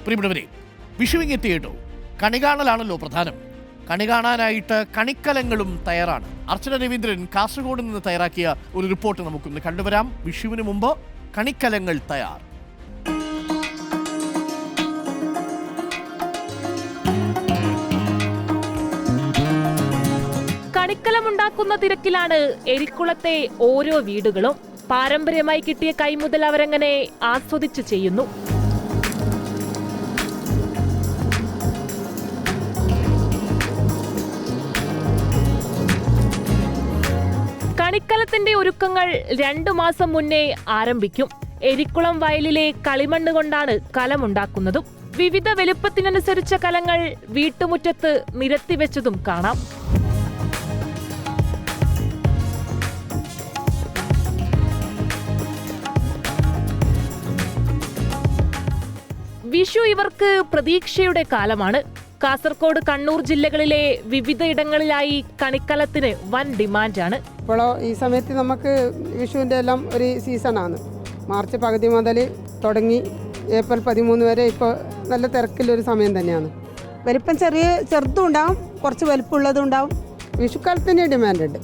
പ്രിയപ്പെട്ടവരെ, വിഷുവിങ്ങെത്തി കേട്ടോ. കണി കാണലാണല്ലോ പ്രധാനം. കണി കാണാനായിട്ട് കണിക്കലങ്ങളും തയ്യാറാണ്. അർച്ചന രവീന്ദ്രൻ കാസർഗോഡ് നിന്ന് തയ്യാറാക്കിയ ഒരു റിപ്പോർട്ട് നമുക്കൊന്ന് കണ്ടുവരാം. വിഷുവിന് മുമ്പ് കണിക്കലങ്ങൾ തയ്യാർ. കണിക്കലമുണ്ടാക്കുന്ന തിരക്കിലാണ് എരിക്കുളത്തെ ഓരോ വീടുകളും. പാരമ്പര്യമായി കിട്ടിയ കൈമുതൽ അവരങ്ങനെ ആസ്വദിച്ച് ചെയ്യുന്നു. കണിക്കലത്തിന്റെ ഒരുക്കങ്ങൾ 2 മാസം മുന്നേ ആരംഭിക്കും. എരിക്കുളം വയലിലെ കളിമണ്ണ് കൊണ്ടാണ് കലമുണ്ടാക്കുന്നതും. വിവിധ വലുപ്പത്തിനനുസരിച്ച കലങ്ങൾ വീട്ടുമുറ്റത്ത് നിരത്തിവെച്ചതും കാണാം. വിഷു ഇവർക്ക് പ്രതീക്ഷയുടെ കാലമാണ്. കാസർഗോഡ്, കണ്ണൂർ ജില്ലകളിലെ വിവിധയിടങ്ങളിലായി കണിക്കലത്തിന് വൻ ഡിമാൻഡാണ്. ഇപ്പോഴോ ഈ സമയത്ത് നമുക്ക് വിഷുവിൻ്റെ എല്ലാം ഒരു സീസണാണ്. മാർച്ച് പകുതി മുതൽ തുടങ്ങി ഏപ്രിൽ 13 വരെ ഇപ്പോൾ നല്ല തിരക്കിലൊരു സമയം തന്നെയാണ്. വലിപ്പം ചെറുതും ഉണ്ടാവും, കുറച്ച് വലിപ്പമുള്ളതും ഉണ്ടാവും. വിഷുക്കാലത്തിന് ഡിമാൻഡ് ഉണ്ട്.